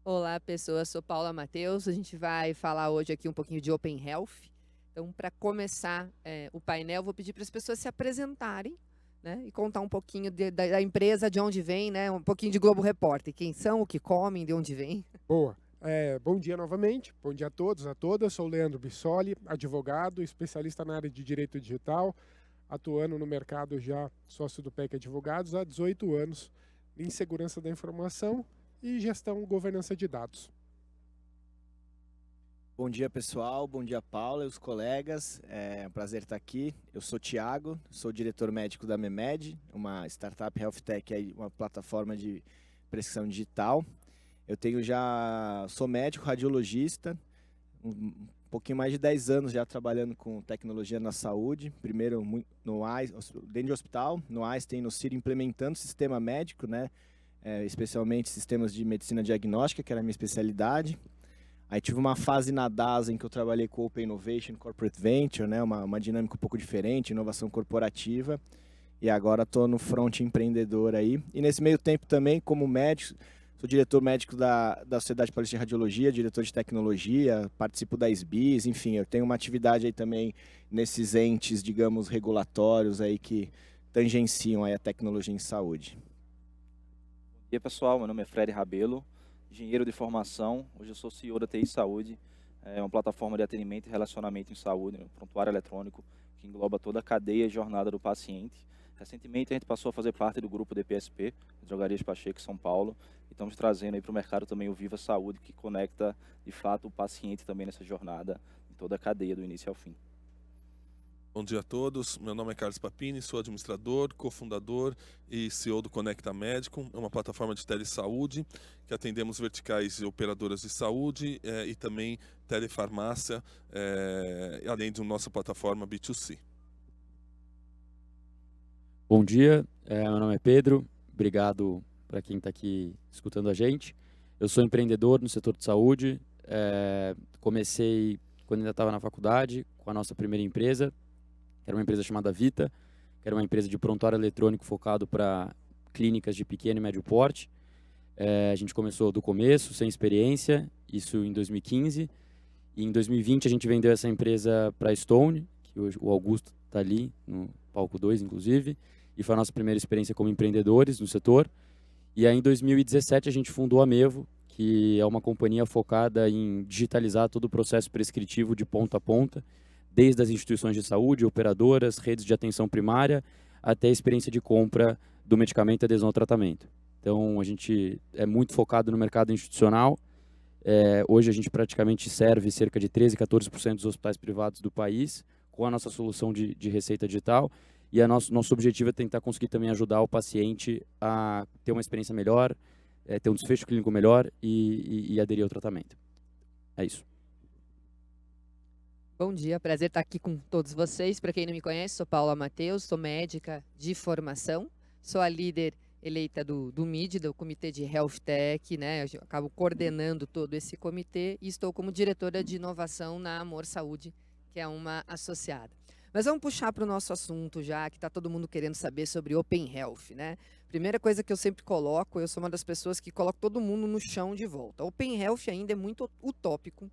Olá, pessoas. Sou Paula Matheus. A gente vai falar hoje aqui um pouquinho de Open Health. Então, para começar o painel, vou pedir para as pessoas se apresentarem, né, e contar um pouquinho da empresa, de onde vem, né, um pouquinho de Globo Repórter. Quem são, o que comem, de onde vem. Boa. Bom dia novamente, bom dia a todos, a todas. Sou Leandro Bissoli, advogado, especialista na área de direito digital, atuando no mercado já sócio do PEC Advogados há 18 anos em segurança da informação e gestão e governança de dados. Bom dia, pessoal. Bom dia, Paula e os colegas. É um prazer estar aqui. Eu sou Thiago, sou diretor médico da Memed, uma startup health tech, uma plataforma de prescrição digital. Sou médico radiologista, um pouquinho mais de 10 anos já trabalhando com tecnologia na saúde. Primeiro dentro de hospital, no Einstein, no Ciro, implementando sistema médico, né? Especialmente sistemas de medicina diagnóstica, que era a minha especialidade. Aí tive uma fase na DASA em que eu trabalhei com Open Innovation, Corporate Venture, né? Uma dinâmica um pouco diferente, inovação corporativa. E agora estou no front empreendedor aí. E nesse meio tempo também, como médico, sou diretor médico da Sociedade Paulista de Radiologia, diretor de tecnologia, participo da SBIS, enfim, eu tenho uma atividade aí também nesses entes, digamos, regulatórios aí que tangenciam aí a tecnologia em saúde. Bom dia, pessoal. Meu nome é Fred Rabelo, engenheiro de formação. Hoje eu sou CEO da TI Saúde, uma plataforma de atendimento e relacionamento em saúde, um prontuário eletrônico que engloba toda a cadeia e jornada do paciente. Recentemente a gente passou a fazer parte do grupo DPSP, Drogarias Pacheco, São Paulo, e estamos trazendo aí para o mercado também o Viva Saúde, que conecta de fato o paciente também nessa jornada, em toda a cadeia do início ao fim. Bom dia a todos, meu nome é Carlos Papini, sou administrador, cofundador e CEO do Conecta Médico, é uma plataforma de telesaúde que atendemos verticais e operadoras de saúde e também telefarmácia, além de nossa plataforma B2C. Bom dia, meu nome é Pedro, obrigado para quem está aqui escutando a gente. Eu sou empreendedor no setor de saúde, comecei quando ainda estava na faculdade com a nossa primeira empresa, que era uma empresa chamada Vita, que era uma empresa de prontuário eletrônico focado para clínicas de pequeno e médio porte. A gente começou do começo, sem experiência, isso em 2015. E em 2020 a gente vendeu essa empresa para a Stone, que hoje o Augusto está ali, no palco 2, inclusive. E foi a nossa primeira experiência como empreendedores no setor. E aí em 2017 a gente fundou a Mevo, que é uma companhia focada em digitalizar todo o processo prescritivo de ponta a ponta, desde as instituições de saúde, operadoras, redes de atenção primária, até a experiência de compra do medicamento e adesão ao tratamento. Então, a gente é muito focado no mercado institucional. Hoje, a gente praticamente serve cerca de 13%, 14% dos hospitais privados do país com a nossa solução de receita digital. E nosso objetivo é tentar conseguir também ajudar o paciente a ter uma experiência melhor, ter um desfecho clínico melhor e aderir ao tratamento. É isso. Bom dia, prazer estar aqui com todos vocês. Para quem não me conhece, sou Paula Matheus, sou médica de formação, sou a líder eleita do MID, do Comitê de Health Tech, né? Eu acabo coordenando todo esse comitê e estou como diretora de inovação na Amor Saúde, que é uma associada. Mas vamos puxar para o nosso assunto já, que está todo mundo querendo saber sobre Open Health, né? Primeira coisa que eu sempre coloco, eu sou uma das pessoas que coloca todo mundo no chão de volta. Open Health ainda é muito utópico,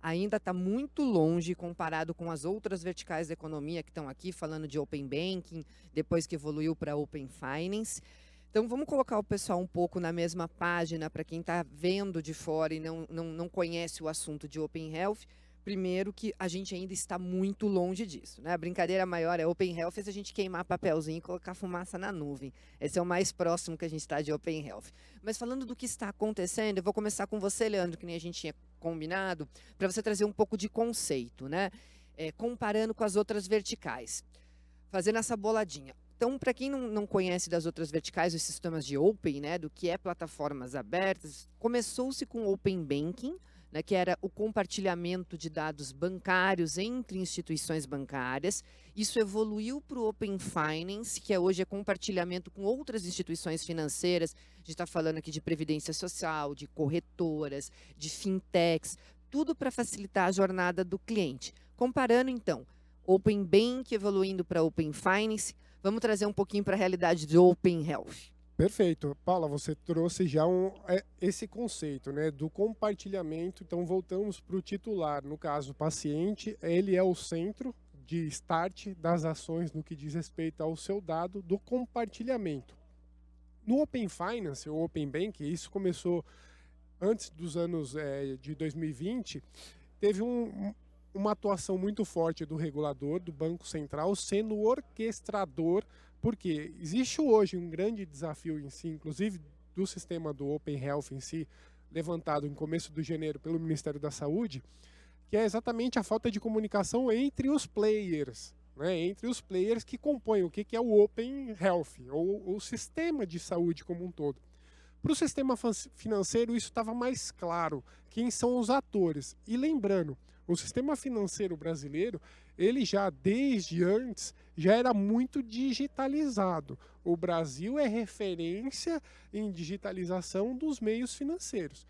ainda está muito longe comparado com as outras verticais da economia que estão aqui, falando de Open Banking, depois que evoluiu para Open Finance. Então, vamos colocar o pessoal um pouco na mesma página, para quem está vendo de fora e não conhece o assunto de Open Health. Primeiro que a gente ainda está muito longe disso, né? A brincadeira maior é Open Health é se a gente queimar papelzinho e colocar fumaça na nuvem. Esse é o mais próximo que a gente está de Open Health. Mas falando do que está acontecendo, eu vou começar com você, Leandro, que nem a gente tinha combinado, para você trazer um pouco de conceito, né? Comparando com as outras verticais. Fazendo essa boladinha. Então, para quem não conhece das outras verticais, os sistemas de Open, né, do que é plataformas abertas, começou-se com Open Banking, né, que era o compartilhamento de dados bancários entre instituições bancárias. Isso evoluiu para o Open Finance, que hoje é compartilhamento com outras instituições financeiras. A gente está falando aqui de previdência social, de corretoras, de fintechs, tudo para facilitar a jornada do cliente. Comparando, então, Open Bank evoluindo para Open Finance, vamos trazer um pouquinho para a realidade do Open Health. Perfeito. Paula, você trouxe já esse conceito, né, do compartilhamento. Então, voltamos para o titular. No caso, o paciente, ele é o centro de start das ações no que diz respeito ao seu dado do compartilhamento. No Open Finance, ou Open Bank, isso começou antes dos anos de 2020, teve uma atuação muito forte do regulador, do Banco Central, sendo orquestrador, porque existe hoje um grande desafio em si, inclusive do sistema do Open Health em si, levantado em começo de janeiro pelo Ministério da Saúde, que é exatamente a falta de comunicação entre os players, né, entre os players que compõem o que é o Open Health, ou o sistema de saúde como um todo. Para o sistema financeiro, isso estava mais claro, quem são os atores. E lembrando, o sistema financeiro brasileiro, ele já desde antes, já era muito digitalizado. O Brasil é referência em digitalização dos meios financeiros.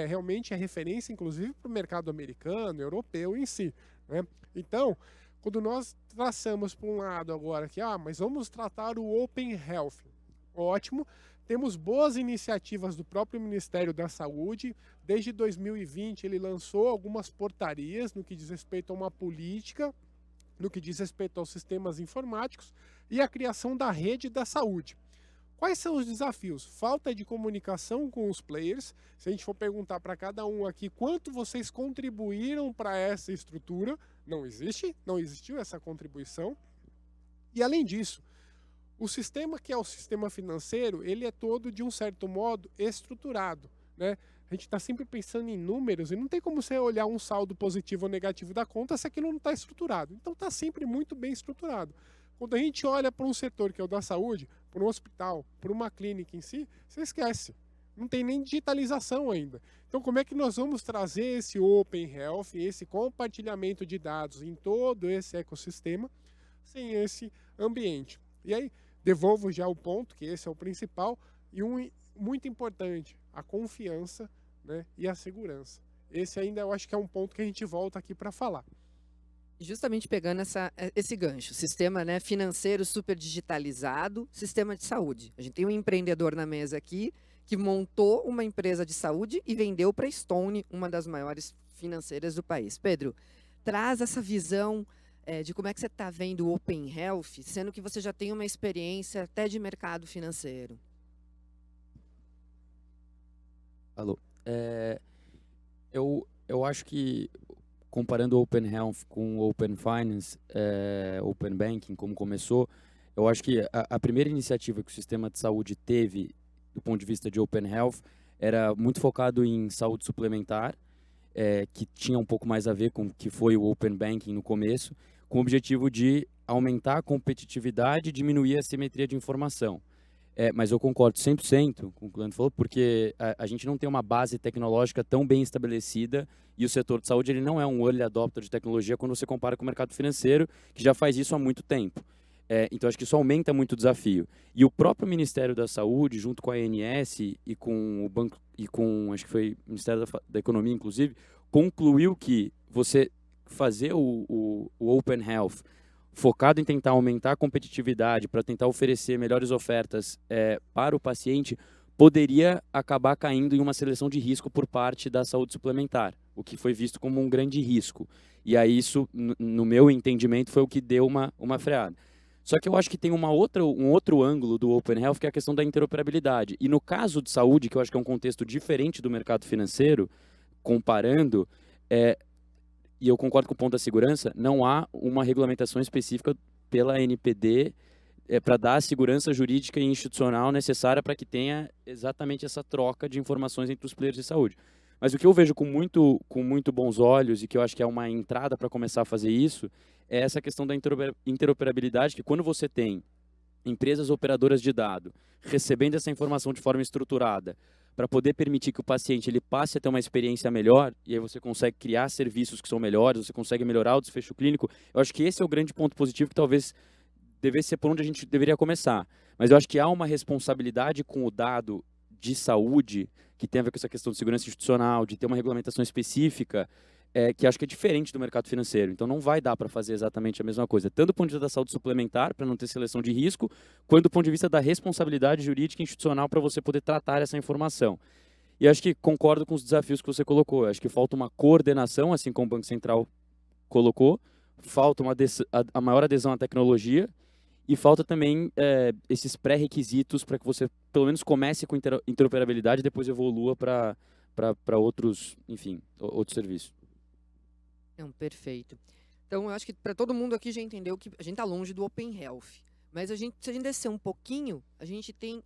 Realmente é referência, inclusive, para o mercado americano, europeu em si, né? Então, quando nós traçamos para um lado agora que, mas vamos tratar o Open Health, ótimo, temos boas iniciativas do próprio Ministério da Saúde. Desde 2020 ele lançou algumas portarias no que diz respeito a uma política, no que diz respeito aos sistemas informáticos e a criação da rede da saúde. Quais são os desafios? Falta de comunicação com os players. Se a gente for perguntar para cada um aqui quanto vocês contribuíram para essa estrutura, não existiu essa contribuição. E além disso, o sistema que é o sistema financeiro, ele é todo, de um certo modo, estruturado, né? A gente está sempre pensando em números e não tem como você olhar um saldo positivo ou negativo da conta se aquilo não está estruturado. Então está sempre muito bem estruturado. Quando a gente olha para um setor que é o da saúde, para um hospital, para uma clínica em si, você esquece. Não tem nem digitalização ainda. Então como é que nós vamos trazer esse Open Health, esse compartilhamento de dados em todo esse ecossistema, sem esse ambiente? E aí, devolvo já o ponto, que esse é o principal, e muito importante, a confiança, né, e a segurança. Esse ainda eu acho que é um ponto que a gente volta aqui para falar. Justamente pegando esse gancho, sistema, né, financeiro super digitalizado, sistema de saúde. A gente tem um empreendedor na mesa aqui que montou uma empresa de saúde e vendeu para a Stone, uma das maiores financeiras do país. Pedro, traz essa visão de como é que você está vendo o Open Health, sendo que você já tem uma experiência até de mercado financeiro. Alô. Eu acho que, comparando o Open Health com o Open Finance, Open Banking, como começou, eu acho que a primeira iniciativa que o sistema de saúde teve, do ponto de vista de Open Health, era muito focado em saúde suplementar, que tinha um pouco mais a ver com o que foi o Open Banking no começo, com o objetivo de aumentar a competitividade e diminuir a assimetria de informação. Mas eu concordo 100% com o que o Leandro falou, porque a gente não tem uma base tecnológica tão bem estabelecida e o setor de saúde ele não é um early adopter de tecnologia quando você compara com o mercado financeiro, que já faz isso há muito tempo. Então, acho que isso aumenta muito o desafio. E o próprio Ministério da Saúde, junto com a ANS e com o banco, e com, acho que foi o Ministério da Economia, inclusive, concluiu que você fazer o Open Health focado em tentar aumentar a competitividade, para tentar oferecer melhores ofertas para o paciente, poderia acabar caindo em uma seleção de risco por parte da saúde suplementar, o que foi visto como um grande risco. E aí isso, no meu entendimento, foi o que deu uma freada. Só que eu acho que tem um outro ângulo do Open Health, que é a questão da interoperabilidade. E no caso de saúde, que eu acho que é um contexto diferente do mercado financeiro, comparando, e eu concordo com o ponto da segurança, não há uma regulamentação específica pela ANPD para dar a segurança jurídica e institucional necessária para que tenha exatamente essa troca de informações entre os players de saúde. Mas o que eu vejo com muito bons olhos e que eu acho que é uma entrada para começar a fazer isso, é essa questão da interoperabilidade, que quando você tem empresas operadoras de dado recebendo essa informação de forma estruturada para poder permitir que o paciente ele passe a ter uma experiência melhor, e aí você consegue criar serviços que são melhores, você consegue melhorar o desfecho clínico, eu acho que esse é o grande ponto positivo que talvez devesse ser por onde a gente deveria começar. Mas eu acho que há uma responsabilidade com o dado de saúde, que tem a ver com essa questão de segurança institucional, de ter uma regulamentação específica, que acho que é diferente do mercado financeiro. Então não vai dar para fazer exatamente a mesma coisa, tanto do ponto de vista da saúde suplementar, para não ter seleção de risco, quanto do ponto de vista da responsabilidade jurídica e institucional para você poder tratar essa informação. E acho que concordo com os desafios que você colocou. Acho que falta uma coordenação, assim como o Banco Central colocou, falta a maior adesão à tecnologia e falta também esses pré-requisitos para que você pelo menos comece com interoperabilidade e depois evolua para outros, enfim, outros serviços. Não, perfeito. Então, eu acho que para todo mundo aqui já entendeu que a gente está longe do Open Health. Mas se a gente descer um pouquinho, a gente tem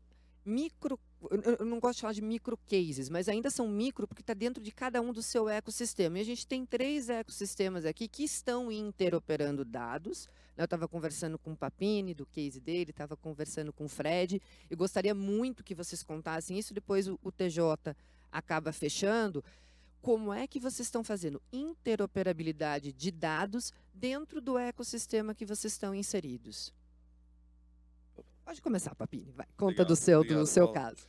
eu não gosto de falar de micro cases, mas ainda são micro porque está dentro de cada um do seu ecossistema. E a gente tem 3 ecossistemas aqui que estão interoperando dados. Eu estava conversando com o Papini, do case dele, estava conversando com o Fred. Eu gostaria muito que vocês contassem isso, depois o TJ acaba fechando. Como é que vocês estão fazendo interoperabilidade de dados dentro do ecossistema que vocês estão inseridos? Pode começar, Papini, vai. Conta Legal, do seu obrigado, Paulo. caso.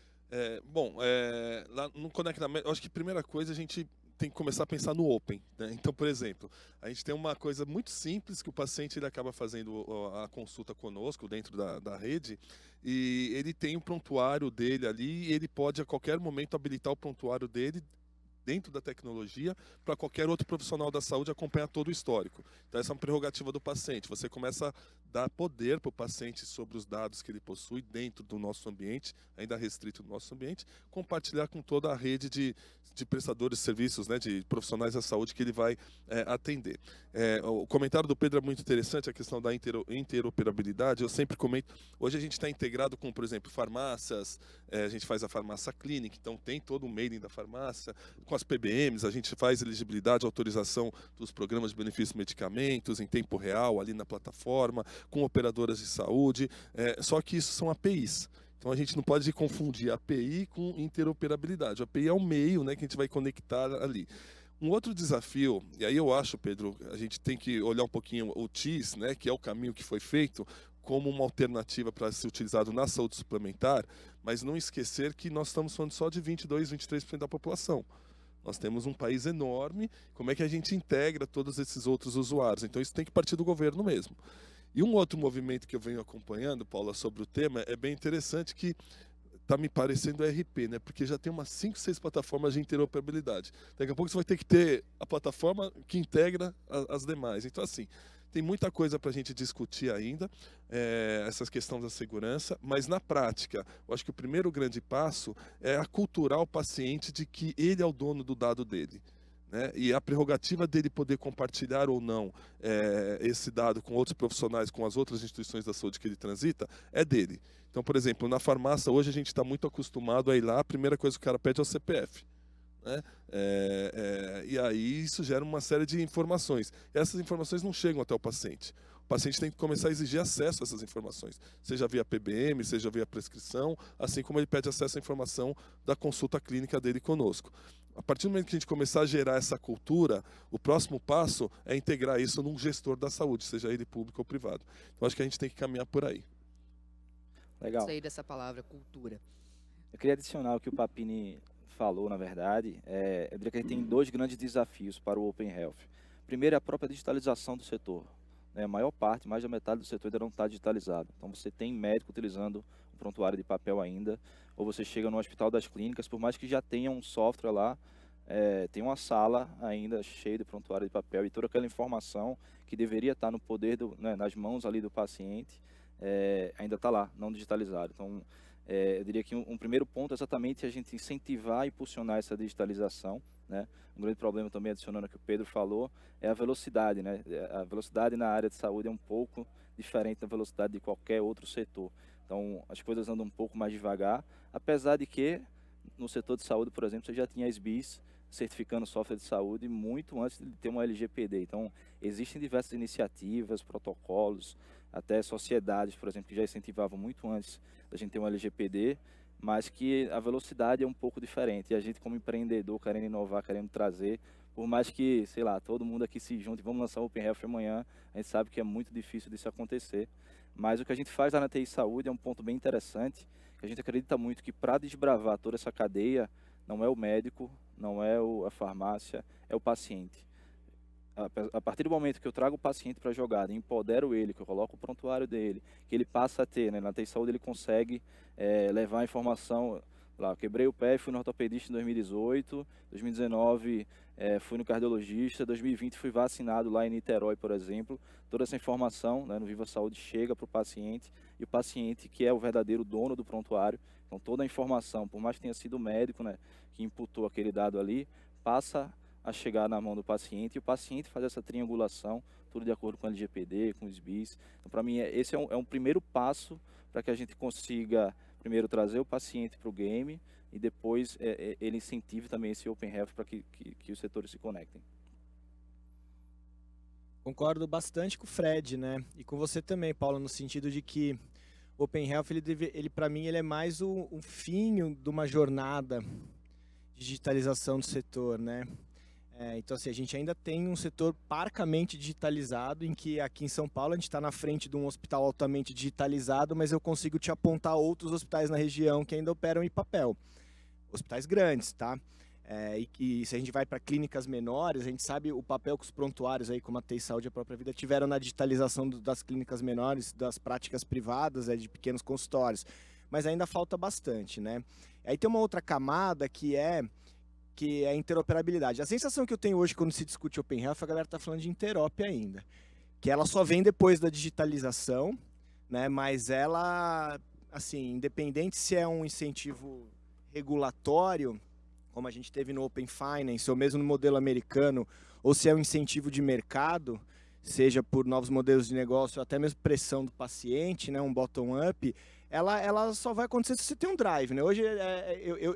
Lá no Conecta, eu acho que a primeira coisa a gente tem que começar a pensar no Open, né? Então, por exemplo, a gente tem uma coisa muito simples que o paciente ele acaba fazendo a consulta conosco dentro da rede e ele tem o prontuário dele ali e ele pode a qualquer momento habilitar o prontuário dele dentro da tecnologia para qualquer outro profissional da saúde acompanhar todo o histórico. Então essa é uma prerrogativa do paciente. Você começa a dar poder para o paciente sobre os dados que ele possui dentro do nosso ambiente, ainda restrito no nosso ambiente, compartilhar com toda a rede de prestadores de serviços, né, de profissionais da saúde que ele vai atender. O comentário do Pedro é muito interessante, a questão da interoperabilidade. Eu sempre comento, hoje a gente está integrado com, por exemplo, farmácias, a gente faz a farmácia clínica, então tem todo o mailing da farmácia, com as PBMs, a gente faz elegibilidade, autorização dos programas de benefícios e medicamentos em tempo real, ali na plataforma, com operadoras de saúde, só que isso são APIs. Então a gente não pode confundir API com interoperabilidade. A API é o meio, né, que a gente vai conectar ali. Um outro desafio, e aí eu acho, Pedro, a gente tem que olhar um pouquinho o TIS, né, que é o caminho que foi feito, como uma alternativa para ser utilizado na saúde suplementar, mas não esquecer que nós estamos falando só de 22, 23% da população. Nós temos um país enorme, como é que a gente integra todos esses outros usuários? Então isso tem que partir do governo mesmo. E um outro movimento que eu venho acompanhando, Paula, sobre o tema, é bem interessante que está me parecendo RP, né? Porque já tem umas 5, 6 plataformas de interoperabilidade. Daqui a pouco você vai ter que ter a plataforma que integra as demais. Então, assim, tem muita coisa para a gente discutir ainda, essas questões da segurança, mas na prática, eu acho que o primeiro grande passo é aculturar o paciente de que ele é o dono do dado dele. Né? E a prerrogativa dele poder compartilhar ou não esse dado com outros profissionais, com as outras instituições da saúde que ele transita, é dele. Então, por exemplo, na farmácia hoje a gente está muito acostumado a ir lá, a primeira coisa que o cara pede é o CPF. Né? E aí isso gera uma série de informações. E essas informações não chegam até o paciente. O paciente tem que começar a exigir acesso a essas informações, seja via PBM, seja via prescrição, assim como ele pede acesso à informação da consulta clínica dele conosco. A partir do momento que a gente começar a gerar essa cultura, o próximo passo é integrar isso num gestor da saúde, seja ele público ou privado. Então acho que a gente tem que caminhar por aí. Legal. Gostei dessa palavra, cultura. Eu queria adicionar o que o Papini falou, na verdade. Eu diria que a gente tem 2 grandes desafios para o Open Health. Primeiro é a própria digitalização do setor. A maior parte, mais da metade do setor ainda não está digitalizado. Então você tem médico utilizando o prontuário de papel ainda, ou você chega no Hospital das Clínicas, por mais que já tenha um software lá, tem uma sala ainda cheia de prontuário de papel e toda aquela informação que deveria estar no poder, nas mãos ali do paciente, ainda está lá, não digitalizado. Então, eu diria que um primeiro ponto é exatamente a gente incentivar e impulsionar essa digitalização, né? Um grande problema também, adicionando o que o Pedro falou, é a velocidade, né? A velocidade na área de saúde é um pouco diferente da velocidade de qualquer outro setor. Então, as coisas andam um pouco mais devagar, apesar de que no setor de saúde, por exemplo, você já tinha as BIs certificando software de saúde muito antes de ter uma LGPD. Então, existem diversas iniciativas, protocolos, até sociedades, por exemplo, que já incentivavam muito antes da gente ter uma LGPD, mas que a velocidade é um pouco diferente. E a gente, como empreendedor, querendo inovar, querendo trazer, por mais que, sei lá, todo mundo aqui se junte, vamos lançar o Open Health amanhã, a gente sabe que é muito difícil disso acontecer. Mas o que a gente faz lá na TI Saúde é um ponto bem interessante, que a gente acredita muito que para desbravar toda essa cadeia, não é o médico, não é a farmácia, é o paciente. a partir do momento que eu trago o paciente para a jogada, empodero ele, que eu coloco o prontuário dele, que ele passa a ter, né, na TI Saúde ele consegue levar a informação, lá, eu quebrei o pé, fui no ortopedista em 2018, 2019 fui no cardiologista, 2020 fui vacinado lá em Niterói, por exemplo. Toda essa informação, né, no Viva Saúde chega para o paciente, e o paciente que é o verdadeiro dono do prontuário, então toda a informação, por mais que tenha sido o médico, né, que imputou aquele dado ali, passa a chegar na mão do paciente, e o paciente faz essa triangulação, tudo de acordo com o LGPD, com os BIS. Então, para mim, esse é um primeiro passo para que a gente consiga, primeiro, trazer o paciente para o game, e depois ele incentive também esse Open Health para que os setores se conectem. Concordo bastante com o Fred, né? E com você também, Paulo, no sentido de que o Open Health, ele para mim, ele é mais um fim de uma jornada de digitalização do setor, né? Então, assim, a gente ainda tem um setor parcamente digitalizado, em que aqui em São Paulo a gente está na frente de um hospital altamente digitalizado, mas eu consigo te apontar outros hospitais na região que ainda operam em papel. Hospitais grandes, tá? E se a gente vai para clínicas menores, a gente sabe o papel que os prontuários, aí, como a TI Saúde e a própria Vida, tiveram na digitalização das clínicas menores, das práticas privadas, de pequenos consultórios. Mas ainda falta bastante, né? Aí tem uma outra camada que é a interoperabilidade. A sensação que eu tenho hoje quando se discute Open Health, a galera está falando de interop ainda. Que ela só vem depois da digitalização, né? Mas ela, assim, independente se é um incentivo regulatório, como a gente teve no Open Finance, ou mesmo no modelo americano, ou se é um incentivo de mercado, seja por novos modelos de negócio, ou até mesmo pressão do paciente, né? Um bottom-up, ela só vai acontecer se você tem um drive, né? Hoje,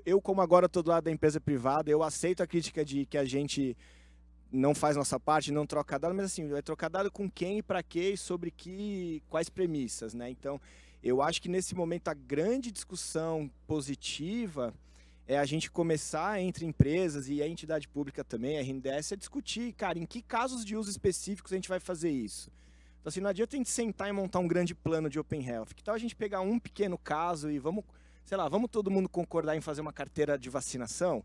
eu como agora estou do lado da empresa privada, eu aceito a crítica de que a gente não faz nossa parte, não troca dado, mas assim, vai trocar dado com quem, para quê, sobre quais premissas, né? Então, eu acho que nesse momento a grande discussão positiva é a gente começar entre empresas e a entidade pública também, a RNDS, a discutir, cara, em que casos de uso específicos a gente vai fazer isso. Então, assim, não adianta a gente sentar e montar um grande plano de Open Health. Que tal a gente pegar um pequeno caso e vamos todo mundo concordar em fazer uma carteira de vacinação?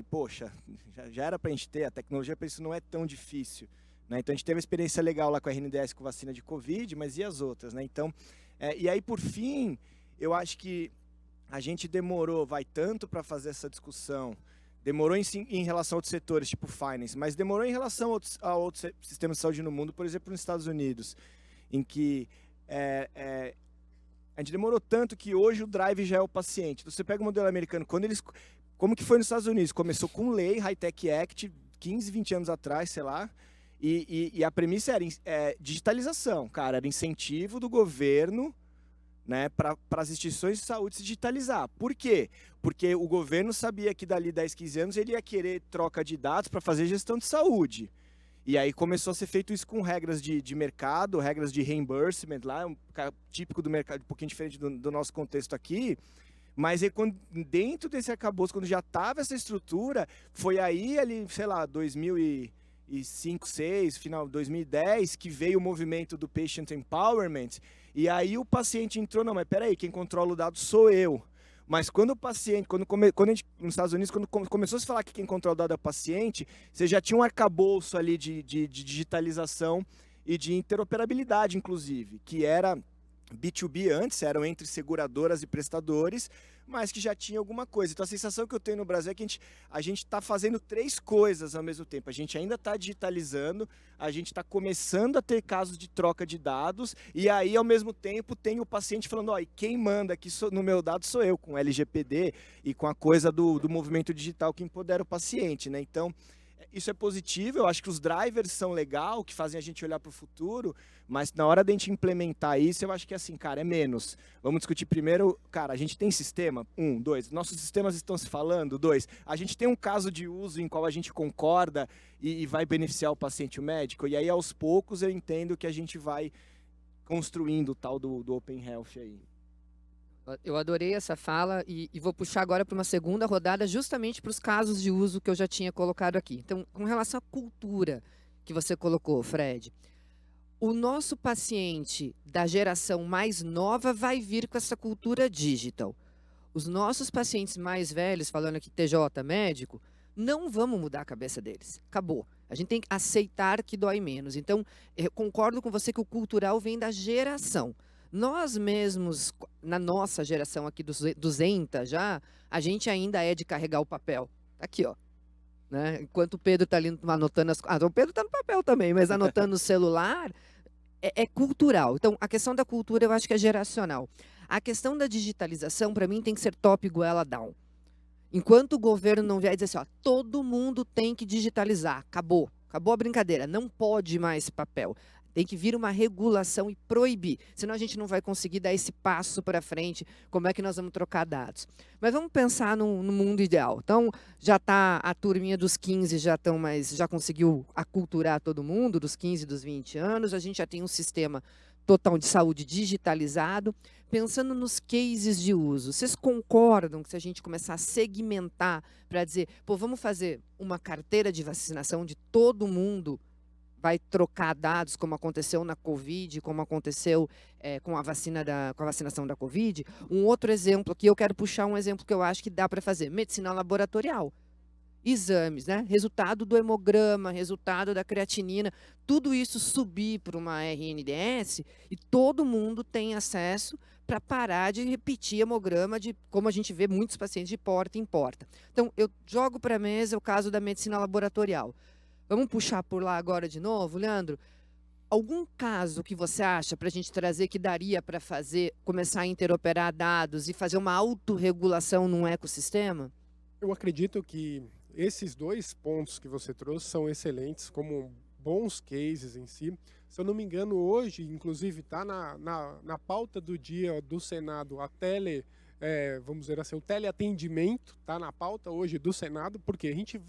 Poxa, já era para a gente ter, a tecnologia para isso não é tão difícil. Né? Então, a gente teve uma experiência legal lá com a RNDS com vacina de Covid, mas e as outras? Né? Então, e aí, por fim, eu acho que a gente demorou, tanto para fazer essa discussão, demorou em relação a outros setores, tipo finance, mas demorou em relação a outros sistemas de saúde no mundo, por exemplo, nos Estados Unidos, em que a gente demorou tanto que hoje o drive já é o paciente. Então, você pega o modelo americano, como que foi nos Estados Unidos? Começou com lei, High-Tech Act, 15, 20 anos atrás, sei lá, e a premissa era digitalização, cara, era incentivo do governo, né, para as instituições de saúde se digitalizar. Por quê? Porque o governo sabia que dali 10, 15 anos ele ia querer troca de dados para fazer gestão de saúde. E aí começou a ser feito isso com regras de mercado, regras de reimbursement, lá, típico do mercado, um pouquinho diferente do nosso contexto aqui. Mas aí, dentro desse arcabouço, quando já estava essa estrutura, foi aí, ali, sei lá, 2005, 2006, final de 2010, que veio o movimento do Patient Empowerment. E aí o paciente entrou, não, mas peraí, quem controla o dado sou eu. Mas quando o paciente, quando a gente, nos Estados Unidos, quando começou a se falar que quem controla o dado é o paciente, você já tinha um arcabouço ali de digitalização e de interoperabilidade, inclusive, que era B2B antes, eram entre seguradoras e prestadores, mas que já tinha alguma coisa. Então a sensação que eu tenho no Brasil é que a gente está fazendo 3 coisas ao mesmo tempo. A gente ainda está digitalizando, a gente está começando a ter casos de troca de dados, e aí ao mesmo tempo tem o paciente falando, ó, e quem manda aqui no meu dado sou eu, com LGPD e com a coisa do movimento digital que empodera o paciente, né? Então, isso é positivo, eu acho que os drivers são legal, que fazem a gente olhar para o futuro, mas na hora de a gente implementar isso, eu acho que assim, cara, é menos. Vamos discutir primeiro, cara, a gente tem sistema? 1, 2, nossos sistemas estão se falando? 2, a gente tem um caso de uso em qual a gente concorda e vai beneficiar o paciente e o médico? E aí, aos poucos, eu entendo que a gente vai construindo o tal do Open Health aí. Eu adorei essa fala e vou puxar agora para uma segunda rodada justamente para os casos de uso que eu já tinha colocado aqui. Então, com relação à cultura que você colocou, Fred, o nosso paciente da geração mais nova vai vir com essa cultura digital. Os nossos pacientes mais velhos, falando aqui TJ médico, não vamos mudar a cabeça deles. Acabou. A gente tem que aceitar que dói menos. Então, eu concordo com você que o cultural vem da geração. Nós mesmos, na nossa geração aqui dos 200 já, a gente ainda é de carregar o papel. Tá aqui, ó. Né? Enquanto o Pedro está ali anotando as coisas. O Pedro está no papel também, mas anotando no celular é cultural. Então, a questão da cultura eu acho que é geracional. A questão da digitalização, para mim, tem que ser top goela down. Enquanto o governo não vier dizer assim, ó, todo mundo tem que digitalizar, acabou a brincadeira, não pode mais esse papel. Tem que vir uma regulação e proibir, senão a gente não vai conseguir dar esse passo para frente, como é que nós vamos trocar dados. Mas vamos pensar no mundo ideal. Então, já está a turminha dos 15, já conseguiu aculturar todo mundo, dos 15 dos 20 anos, a gente já tem um sistema total de saúde digitalizado. Pensando nos cases de uso, vocês concordam que se a gente começar a segmentar para dizer, pô, vamos fazer uma carteira de vacinação de todo mundo, vai trocar dados, como aconteceu na Covid, como aconteceu com a vacinação da Covid? Um outro exemplo aqui, eu quero puxar um exemplo que eu acho que dá para fazer, medicina laboratorial. Exames, né? Resultado do hemograma, resultado da creatinina, tudo isso subir para uma RNDS e todo mundo tem acesso para parar de repetir hemograma, como a gente vê muitos pacientes de porta em porta. Então, eu jogo para a mesa o caso da medicina laboratorial. Vamos puxar por lá agora de novo, Leandro? Algum caso que você acha para a gente trazer que daria para começar a interoperar dados e fazer uma autorregulação num ecossistema? Eu acredito que esses dois pontos que você trouxe são excelentes, como bons cases em si. Se eu não me engano, hoje, inclusive, está na pauta do dia do Senado vamos dizer assim, o teleatendimento está na pauta hoje do Senado, porque a gente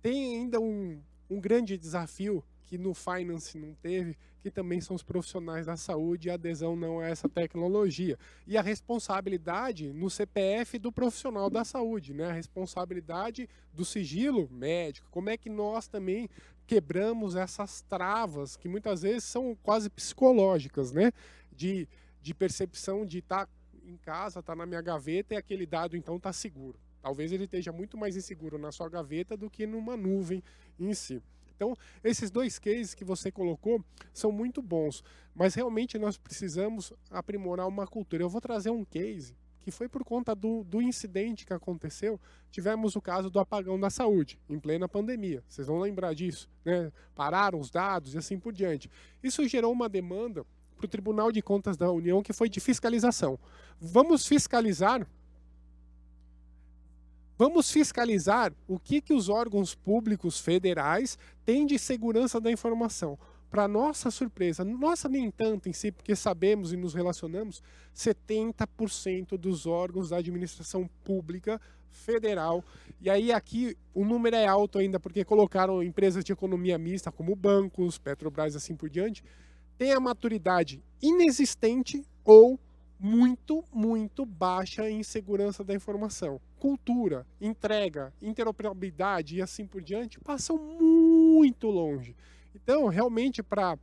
tem ainda um grande desafio que no Finance não teve, que também são os profissionais da saúde e a adesão não a essa tecnologia. E a responsabilidade no CPF do profissional da saúde, né? A responsabilidade do sigilo médico. Como é que nós também quebramos essas travas que muitas vezes são quase psicológicas, né? De percepção de estar em casa, estar na minha gaveta e aquele dado então está seguro. Talvez ele esteja muito mais inseguro na sua gaveta do que numa nuvem em si. Então, esses dois cases que você colocou são muito bons, mas realmente nós precisamos aprimorar uma cultura. Eu vou trazer um case que foi por conta do incidente que aconteceu. Tivemos o caso do apagão da saúde, em plena pandemia. Vocês vão lembrar disso, né? Pararam os dados e assim por diante. Isso gerou uma demanda para o Tribunal de Contas da União, que foi de fiscalização. Vamos fiscalizar o que os órgãos públicos federais têm de segurança da informação. Para nossa surpresa, nossa nem tanto em si, porque sabemos e nos relacionamos, 70% dos órgãos da administração pública federal, e aí aqui o número é alto ainda, porque colocaram empresas de economia mista, como bancos, Petrobras e assim por diante, tem a maturidade inexistente ou muito, muito baixa em segurança da informação. Cultura, entrega, interoperabilidade e assim por diante passam muito longe. Então, realmente, para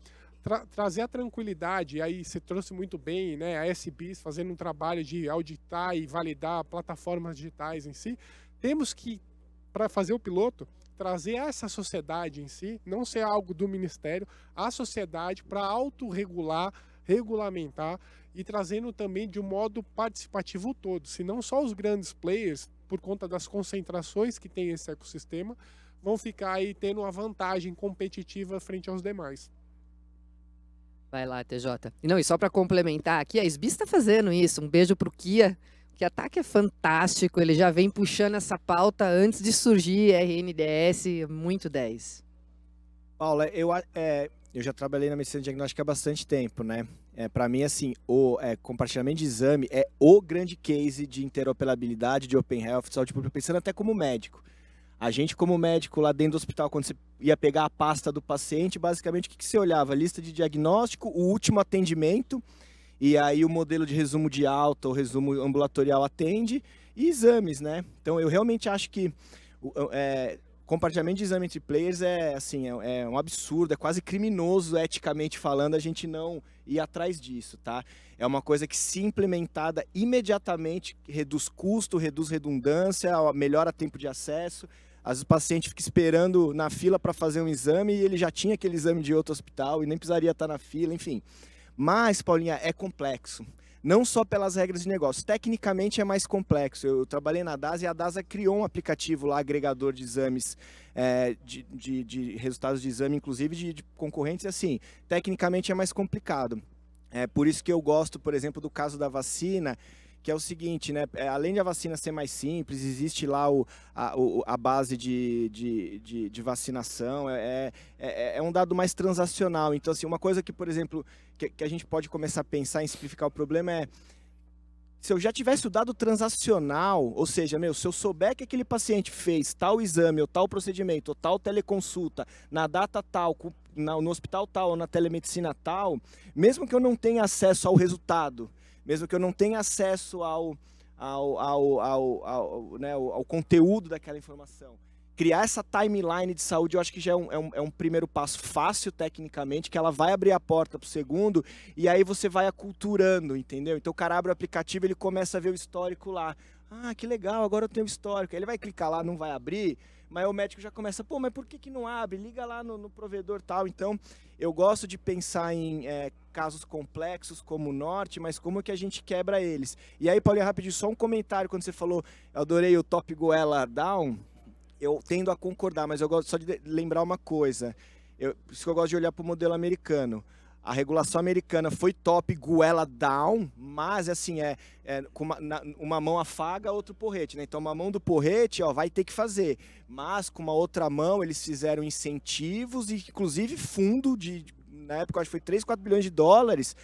trazer a tranquilidade, aí você trouxe muito bem, né, a SBIS fazendo um trabalho de auditar e validar plataformas digitais em si, temos que, para fazer o piloto, trazer essa sociedade em si, não ser algo do Ministério, a sociedade para autorregular, regulamentar e trazendo também de um modo participativo todo, se não só os grandes players, por conta das concentrações que tem esse ecossistema, vão ficar aí tendo uma vantagem competitiva frente aos demais. Vai lá, TJ. E só para complementar aqui, a SBIS está fazendo isso. Um beijo para o Kia. Que ataque é fantástico, ele já vem puxando essa pauta antes de surgir RNDS, muito 10. Paula, eu já trabalhei na medicina diagnóstica há bastante tempo, né? Para mim, assim, o compartilhamento de exame é o grande case de interoperabilidade, de Open Health, de saúde pública, pensando até como médico. A gente, como médico, lá dentro do hospital, quando você ia pegar a pasta do paciente, basicamente, o que você olhava? Lista de diagnóstico, o último atendimento, e aí o modelo de resumo de alta, o resumo ambulatorial atende, e exames, né? Então, eu realmente acho que compartilhamento de exame entre players é um absurdo, é quase criminoso, eticamente falando, a gente não ir atrás disso, tá? É uma coisa que, se implementada imediatamente, reduz custo, reduz redundância, melhora tempo de acesso. Às vezes o paciente fica esperando na fila para fazer um exame e ele já tinha aquele exame de outro hospital e nem precisaria estar na fila, enfim. Mas, Paulinha, é complexo. Não só pelas regras de negócio, tecnicamente é mais complexo. Eu trabalhei na DASA e a DASA criou um aplicativo lá, agregador de exames, de resultados de exame, inclusive de concorrentes, e assim, tecnicamente é mais complicado. É por isso que eu gosto, por exemplo, do caso da vacina, que é o seguinte, né? Além de a vacina ser mais simples, existe lá a base de vacinação, é um dado mais transacional. Então, assim, uma coisa que, por exemplo, que a gente pode começar a pensar em simplificar o problema é, se eu já tivesse o dado transacional, ou seja, se eu souber que aquele paciente fez tal exame, ou tal procedimento, ou tal teleconsulta, na data tal, no hospital tal, ou na telemedicina tal, mesmo que eu não tenha acesso ao resultado, mesmo que eu não tenha acesso ao conteúdo daquela informação, criar essa timeline de saúde, eu acho que já é um primeiro passo fácil tecnicamente, que ela vai abrir a porta para o segundo, e aí você vai aculturando, entendeu? Então o cara abre o aplicativo, ele começa a ver o histórico lá. Ah, que legal, agora eu tenho o histórico. Aí ele vai clicar lá, não vai abrir, mas o médico já começa, pô, mas por que não abre? Liga lá no provedor tal. Então, eu gosto de pensar em casos complexos como o Norte, mas como que a gente quebra eles. E aí, Paulinho, rapidinho, só um comentário, quando você falou, eu adorei o Top Goela Down, eu tendo a concordar, mas eu gosto só de lembrar uma coisa. Por isso que eu gosto de olhar para o modelo americano. A regulação americana foi top goela down, mas assim, com uma mão afaga, outro porrete, né? Então uma mão do porrete, vai ter que fazer. Mas com uma outra mão eles fizeram incentivos e inclusive fundo na época acho que foi 3, 4 bilhões de dólares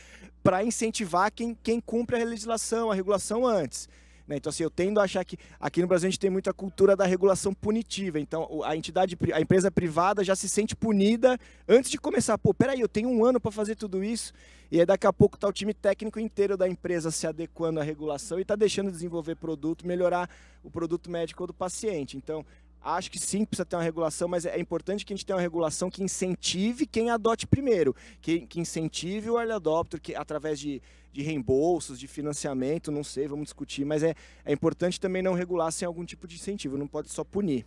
para incentivar quem cumpre a legislação, a regulação antes. Então, assim, eu tendo a achar que aqui no Brasil a gente tem muita cultura da regulação punitiva. Então, a empresa privada já se sente punida antes de começar. Pô, peraí, eu tenho 1 ano para fazer tudo isso. E aí daqui a pouco está o time técnico inteiro da empresa se adequando à regulação e está deixando de desenvolver produto, melhorar o produto médico do paciente. Então, acho que sim, precisa ter uma regulação, mas é importante que a gente tenha uma regulação que incentive quem adote primeiro, que incentive o early adopter, que através de reembolsos, de financiamento, não sei, vamos discutir, mas é importante também não regular sem algum tipo de incentivo, não pode só punir.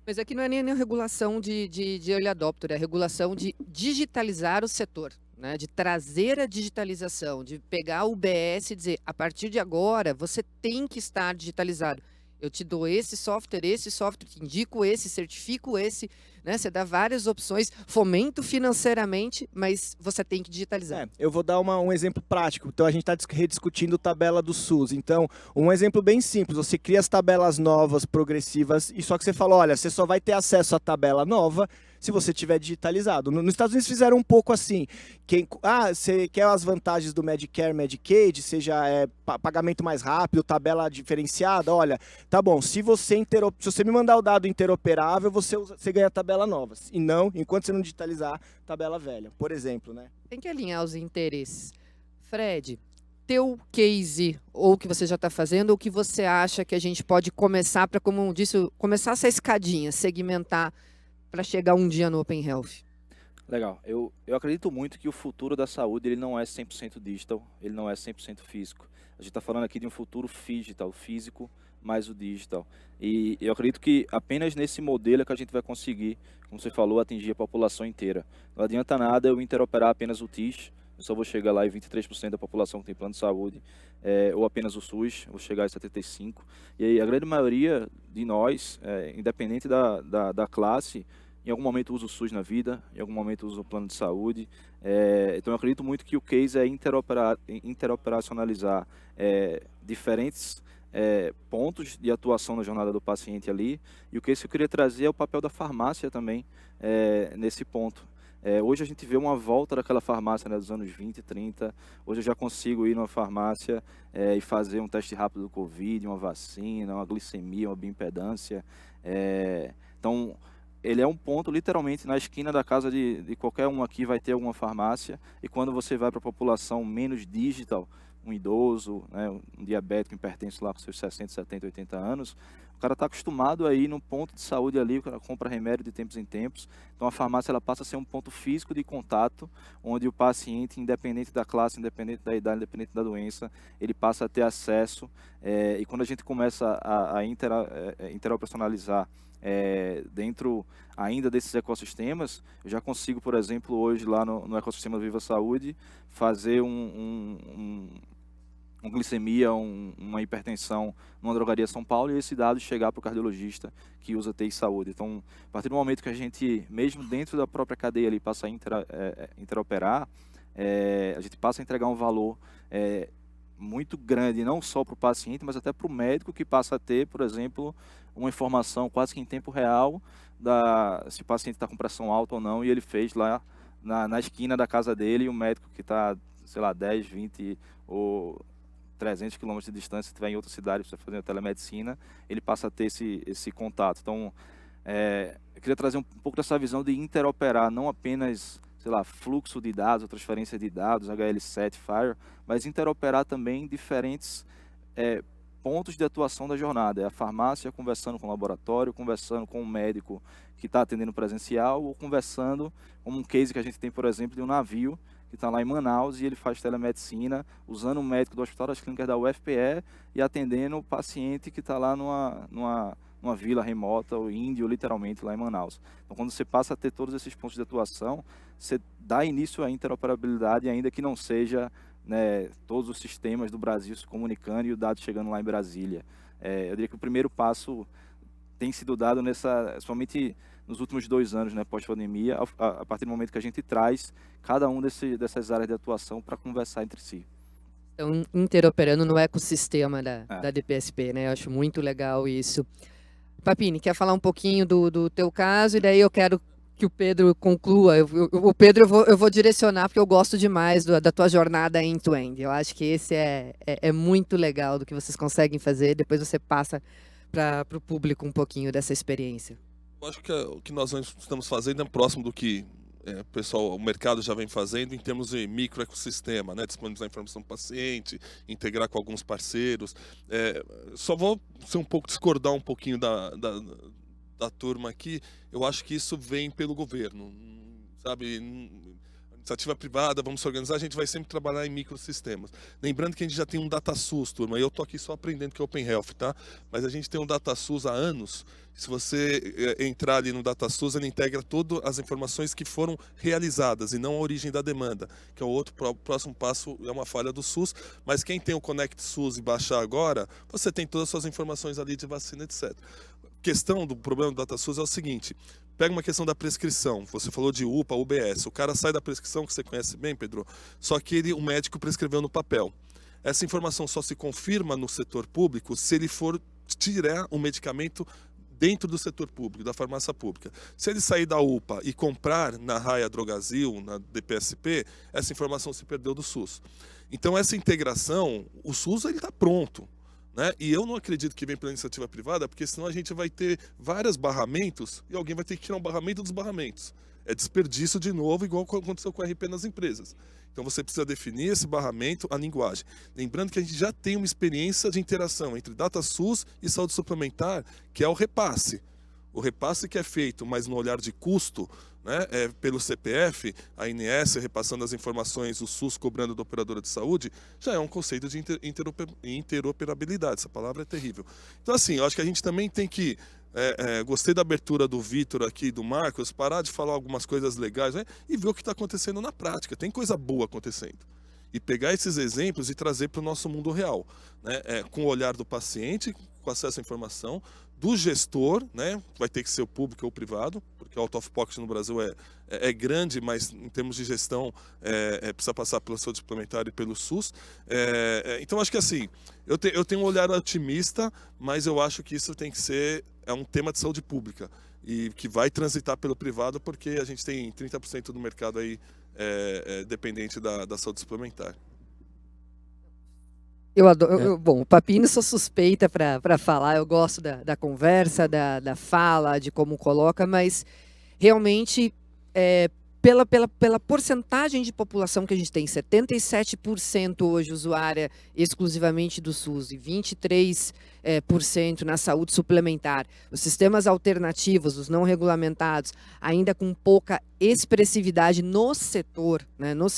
Mas aqui não é nem a regulação de early adopter, é a regulação de digitalizar o setor, né? De trazer a digitalização, de pegar o UBS e dizer, a partir de agora, você tem que estar digitalizado. Eu te dou esse software, te indico esse, certifico esse, né? Você dá várias opções, fomento financeiramente, mas você tem que digitalizar. Eu vou dar um exemplo prático. Então, a gente está rediscutindo tabela do SUS. Então, um exemplo bem simples. Você cria as tabelas novas, progressivas, e só que você fala, olha, você só vai ter acesso à tabela nova se você tiver digitalizado. Nos Estados Unidos fizeram um pouco assim. Você quer as vantagens do Medicare, Medicaid, seja pagamento mais rápido, tabela diferenciada, olha, tá bom, se você me mandar o dado interoperável, você ganha a tabela nova. E não, enquanto você não digitalizar, tabela velha, por exemplo, né? Tem que alinhar os interesses. Fred, teu case, ou o que você já está fazendo, ou o que você acha que a gente pode começar para, como eu disse, começar essa escadinha, segmentar para chegar um dia no Open Health? Legal. Eu acredito muito que o futuro da saúde ele não é 100% digital, ele não é 100% físico. A gente está falando aqui de um futuro digital, físico, mais o digital. E eu acredito que apenas nesse modelo é que a gente vai conseguir, como você falou, atingir a população inteira. Não adianta nada eu interoperar apenas o TIS, eu só vou chegar lá em 23% da população que tem plano de saúde, ou apenas o SUS, eu vou chegar em 75%. E aí a grande maioria de nós, independente da classe, em algum momento usa o SUS na vida, em algum momento usa o plano de saúde. Então eu acredito muito que o case é interoperacionalizar diferentes pontos de atuação na jornada do paciente ali. E o case que eu queria trazer é o papel da farmácia também nesse ponto. Hoje a gente vê uma volta daquela farmácia, né, dos anos 20, 30. Hoje eu já consigo ir numa farmácia e fazer um teste rápido do Covid, uma vacina, uma glicemia, uma bioimpedância. Então, ele é um ponto, literalmente, na esquina da casa de qualquer um aqui vai ter alguma farmácia. E quando você vai para a população menos digital, um idoso, né, um diabético, hipertenso lá com seus 60, 70, 80 anos, o cara está acostumado a ir no ponto de saúde ali, o cara compra remédio de tempos em tempos. Então a farmácia ela passa a ser um ponto físico de contato, onde o paciente, independente da classe, independente da idade, independente da doença, ele passa a ter acesso. E quando a gente começa a interoperacionalizar dentro ainda desses ecossistemas, eu já consigo, por exemplo, hoje lá no ecossistema Viva Saúde, fazer uma glicemia, uma hipertensão numa drogaria São Paulo e esse dado chegar para o cardiologista que usa TI Saúde. Então, a partir do momento que a gente, mesmo dentro da própria cadeia ali, passa a interoperar, a gente passa a entregar um valor muito grande, não só para o paciente, mas até para o médico, que passa a ter, por exemplo, uma informação quase que em tempo real se o paciente está com pressão alta ou não, e ele fez lá na esquina da casa dele, e o médico que está, sei lá, 10, 20 ou 300 quilômetros de distância, se estiver em outra cidade, precisa fazer a telemedicina, ele passa a ter esse contato. Então, eu queria trazer um pouco dessa visão de interoperar, não apenas, sei lá, fluxo de dados, ou transferência de dados, HL7, FHIR, mas interoperar também diferentes pontos de atuação da jornada. É a farmácia conversando com o laboratório, conversando com o médico que está atendendo presencial, ou conversando, como um case que a gente tem, por exemplo, de um navio que está lá em Manaus e ele faz telemedicina usando o médico do Hospital das Clínicas da UFPE e atendendo o paciente que está lá numa vila remota, ou índio, literalmente, lá em Manaus. Então, quando você passa a ter todos esses pontos de atuação, você dá início à interoperabilidade, ainda que não seja, né, todos os sistemas do Brasil se comunicando e o dado chegando lá em Brasília. Eu diria que o primeiro passo tem sido dado somente nos últimos 2 anos, né, pós-pandemia, a partir do momento que a gente traz cada um dessas áreas de atuação para conversar entre si. Então, interoperando no ecossistema da DPSP, né? Eu acho muito legal isso. Papini, quer falar um pouquinho do teu caso? E daí eu quero que o Pedro conclua. O Pedro eu vou direcionar, porque eu gosto demais da tua jornada end-to-end. Eu acho que esse é muito legal do que vocês conseguem fazer. Depois você passa para o público um pouquinho dessa experiência. Eu acho que o que nós estamos fazendo é próximo do que o mercado já vem fazendo em termos de microecossistema, né? Disponibilizar informação do paciente, integrar com alguns parceiros. Só vou discordar um pouquinho da turma aqui. Eu acho que isso vem pelo governo, sabe? Iniciativa privada, vamos se organizar, a gente vai sempre trabalhar em microsistemas. Lembrando que a gente já tem um DataSUS, turma, e eu tô aqui só aprendendo que é Open Health, tá? Mas a gente tem um DataSUS há anos. Se você entrar ali no DataSUS, ele integra todas as informações que foram realizadas e não a origem da demanda, que é o próximo passo, é uma falha do SUS. Mas quem tem o Connect SUS e baixar agora, você tem todas as suas informações ali de vacina, etc. A questão do problema do DataSUS é o seguinte: pega uma questão da prescrição. Você falou de UPA, UBS. O cara sai da prescrição, que você conhece bem, Pedro, só que o médico prescreveu no papel. Essa informação só se confirma no setor público se ele for tirar o medicamento dentro do setor público, da farmácia pública. Se ele sair da UPA e comprar na Raia Drogasil, na DPSP, essa informação se perdeu do SUS. Então, essa integração, o SUS está pronto, né? E eu não acredito que vem pela iniciativa privada, porque senão a gente vai ter vários barramentos e alguém vai ter que tirar um barramento dos barramentos. É desperdício de novo, igual aconteceu com o RP nas empresas. Então você precisa definir esse barramento, a linguagem. Lembrando que a gente já tem uma experiência de interação entre DataSUS e saúde suplementar, que é o repasse. O repasse que é feito, mas no olhar de custo, né, pelo CPF, a ANS repassando as informações, o SUS cobrando da operadora de saúde, já é um conceito de interoperabilidade. Essa palavra é terrível. Então, assim, eu acho que a gente também tem que... gostei da abertura do Vitor aqui, do Marcos, parar de falar algumas coisas legais, né, e ver o que está acontecendo na prática. Tem coisa boa acontecendo. E pegar esses exemplos e trazer para o nosso mundo real, né, com o olhar do paciente, com acesso à informação, do gestor, né, vai ter que ser o público ou o privado, porque o out of pocket no Brasil é grande, mas em termos de gestão precisa passar pela saúde suplementar e pelo SUS. Então acho que assim, eu tenho um olhar otimista, mas eu acho que isso tem que ser um tema de saúde pública e que vai transitar pelo privado, porque a gente tem 30% do mercado aí dependente da saúde suplementar. Eu adoro. Bom, o Papini sou suspeita para falar, eu gosto da conversa, da fala, de como coloca, mas realmente pela porcentagem de população que a gente tem, 77% hoje usuária exclusivamente do SUS e 23% na saúde suplementar, os sistemas alternativos, os não regulamentados, ainda com pouca expressividade no setor, né, no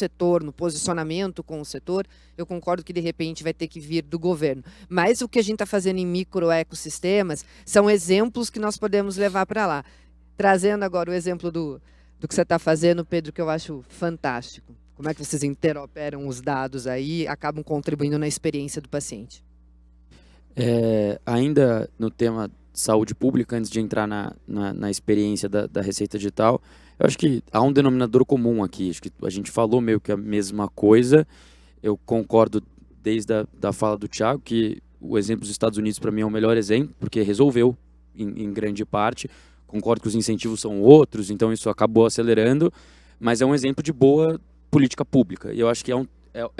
posicionamento com o setor, eu concordo que de repente vai ter que vir do governo. Mas o que a gente está fazendo em microecossistemas são exemplos que nós podemos levar para lá. Trazendo agora o exemplo do que você está fazendo, Pedro, que eu acho fantástico. Como é que vocês interoperam os dados aí e acabam contribuindo na experiência do paciente? Ainda no tema saúde pública, antes de entrar na experiência da Receita Digital, eu acho que há um denominador comum aqui. Acho que a gente falou meio que a mesma coisa. Eu concordo desde a fala do Thiago, que o exemplo dos Estados Unidos para mim é o melhor exemplo, porque resolveu em grande parte. Concordo que os incentivos são outros, então isso acabou acelerando, mas é um exemplo de boa política pública. E eu acho que é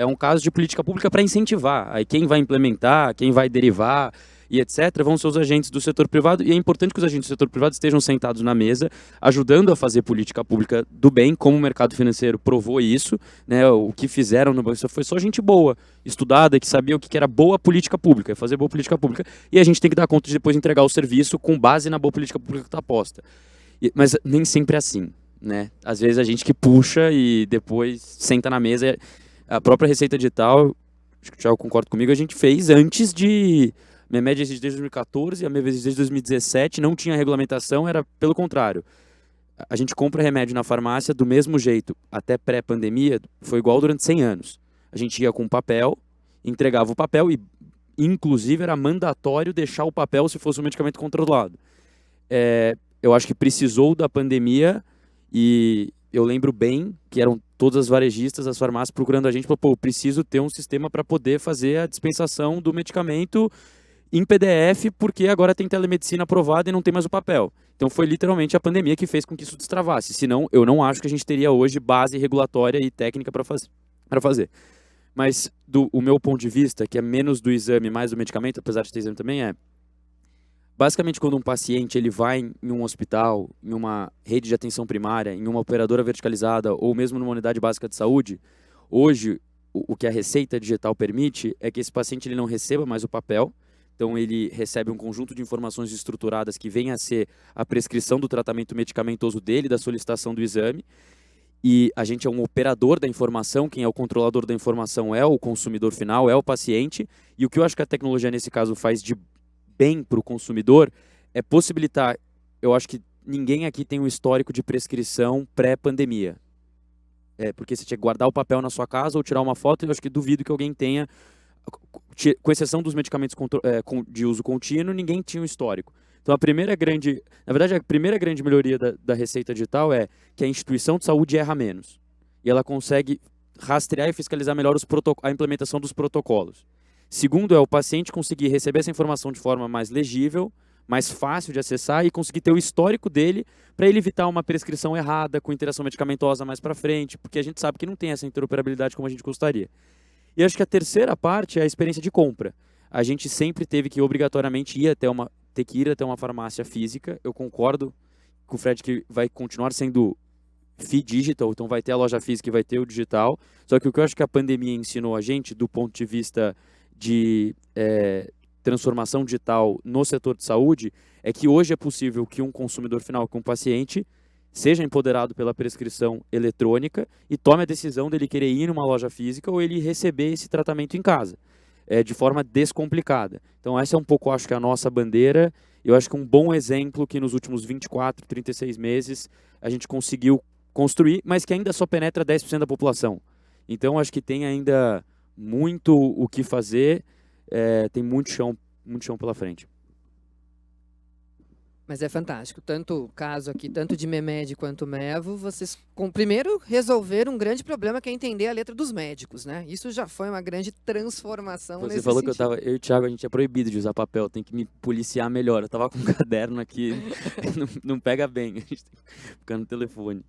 um caso de política pública para incentivar. Aí quem vai implementar, quem vai derivar e etc., vão ser os agentes do setor privado, e é importante que os agentes do setor privado estejam sentados na mesa, ajudando a fazer política pública do bem, como o mercado financeiro provou isso, né? O que fizeram no Banco foi só gente boa, estudada, que sabia o que era boa política pública, fazer boa política pública, e a gente tem que dar conta de depois entregar o serviço com base na boa política pública que está posta. Mas nem sempre é assim, né? Às vezes a gente que puxa e depois senta na mesa. A própria Receita Digital, acho que o Thiago concorda comigo, a gente fez antes de... Minha média existe desde 2014, a minha existe desde 2017, não tinha regulamentação, era pelo contrário. A gente compra remédio na farmácia do mesmo jeito, até pré-pandemia, foi igual durante 100 anos. A gente ia com papel, entregava o papel e, inclusive, era mandatório deixar o papel se fosse um medicamento controlado. Eu acho que precisou da pandemia e eu lembro bem que eram todas as varejistas, as farmácias procurando a gente, pô, preciso ter um sistema para poder fazer a dispensação do medicamento em PDF, porque agora tem telemedicina aprovada e não tem mais o papel. Então foi literalmente a pandemia que fez com que isso destravasse. Senão, eu não acho que a gente teria hoje base regulatória e técnica para fazer. Mas, o meu ponto de vista, que é menos do exame, mais do medicamento, apesar de ter exame também, basicamente, quando um paciente ele vai em um hospital, em uma rede de atenção primária, em uma operadora verticalizada ou mesmo numa unidade básica de saúde, hoje, o que a Receita Digital permite é que esse paciente ele não receba mais o papel. Então, ele recebe um conjunto de informações estruturadas que vem a ser a prescrição do tratamento medicamentoso dele, da solicitação do exame. E a gente é um operador da informação, quem é o controlador da informação é o consumidor final, é o paciente. E o que eu acho que a tecnologia, nesse caso, faz de bem para o consumidor é possibilitar... Eu acho que ninguém aqui tem um histórico de prescrição pré-pandemia. Porque você tinha que guardar o papel na sua casa ou tirar uma foto, e eu acho que duvido que alguém tenha... Com exceção dos medicamentos de uso contínuo, ninguém tinha um histórico. Então, a primeira grande melhoria da Receita Digital é que a instituição de saúde erra menos. E ela consegue rastrear e fiscalizar melhor a implementação dos protocolos. Segundo, é o paciente conseguir receber essa informação de forma mais legível, mais fácil de acessar e conseguir ter o histórico dele para ele evitar uma prescrição errada com interação medicamentosa mais para frente, porque a gente sabe que não tem essa interoperabilidade como a gente gostaria. E acho que a terceira parte é a experiência de compra. A gente sempre teve que obrigatoriamente ir até uma farmácia física. Eu concordo com o Fred que vai continuar sendo digital, então vai ter a loja física e vai ter o digital. Só que o que eu acho que a pandemia ensinou a gente, do ponto de vista de transformação digital no setor de saúde, é que hoje é possível que um consumidor final, que um paciente, seja empoderado pela prescrição eletrônica e tome a decisão dele querer ir numa loja física ou ele receber esse tratamento em casa, de forma descomplicada. Então essa é um pouco, acho que, a nossa bandeira. Eu acho que um bom exemplo que nos últimos 24, 36 meses a gente conseguiu construir, mas que ainda só penetra 10% da população. Então acho que tem ainda muito o que fazer, tem muito chão pela frente. Mas é fantástico, tanto o caso aqui, tanto de MEMED quanto MEVO, vocês primeiro resolveram um grande problema que é entender a letra dos médicos, né? Isso já foi uma grande transformação nesse Você falou sentido. que eu e o Thiago, a gente é proibido de usar papel, tem que me policiar melhor. Eu tava com um caderno aqui, não pega bem, a gente tem que ficar no telefone.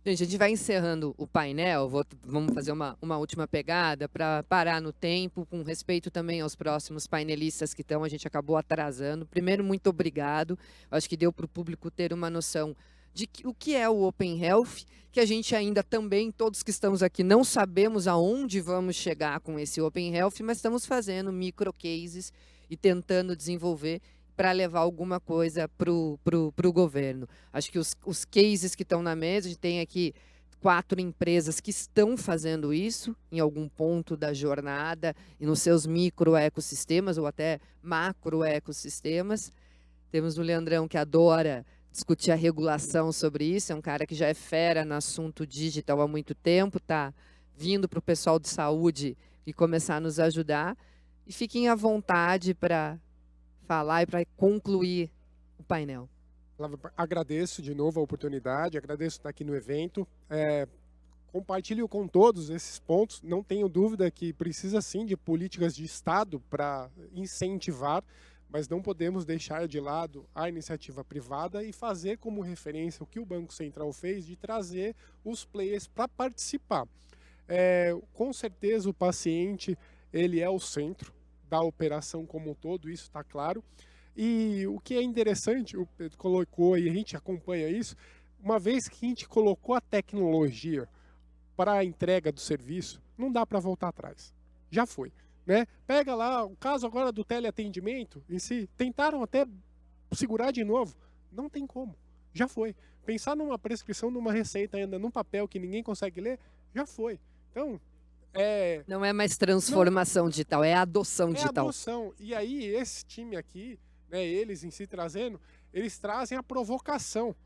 Gente, a gente vai encerrando o painel, vamos fazer uma última pegada para parar no tempo, com respeito também aos próximos painelistas que estão, a gente acabou atrasando. Primeiro, muito obrigado, acho que deu para o público ter uma noção o que é o Open Health, que a gente ainda também, todos que estamos aqui, não sabemos aonde vamos chegar com esse Open Health, mas estamos fazendo micro cases e tentando desenvolver para levar alguma coisa para o governo. Acho que os cases que estão na mesa, a gente tem aqui 4 empresas que estão fazendo isso em algum ponto da jornada e nos seus microecossistemas ou até macroecossistemas. Temos o Leandrão, que adora discutir a regulação sobre isso, é um cara que já é fera no assunto digital há muito tempo, está vindo para o pessoal de saúde e começar a nos ajudar. E fiquem à vontade para falar e para concluir o painel. Agradeço de novo a oportunidade, agradeço estar aqui no evento. Compartilho com todos esses pontos. Não tenho dúvida que precisa sim de políticas de Estado para incentivar, mas não podemos deixar de lado a iniciativa privada e fazer como referência o que o Banco Central fez de trazer os players para participar. Com certeza o paciente ele é o centro da operação como um todo, isso está claro. E o que é interessante, o Pedro colocou e a gente acompanha isso, uma vez que a gente colocou a tecnologia para a entrega do serviço, não dá para voltar atrás. Já foi. Né? Pega lá o caso agora do teleatendimento em si, tentaram até segurar de novo, não tem como, já foi. Pensar numa prescrição, numa receita ainda num papel que ninguém consegue ler, já foi. Então, não é mais transformação digital, é adoção digital. É adoção. E aí esse time aqui, né, eles em si trazendo, eles trazem a provocação,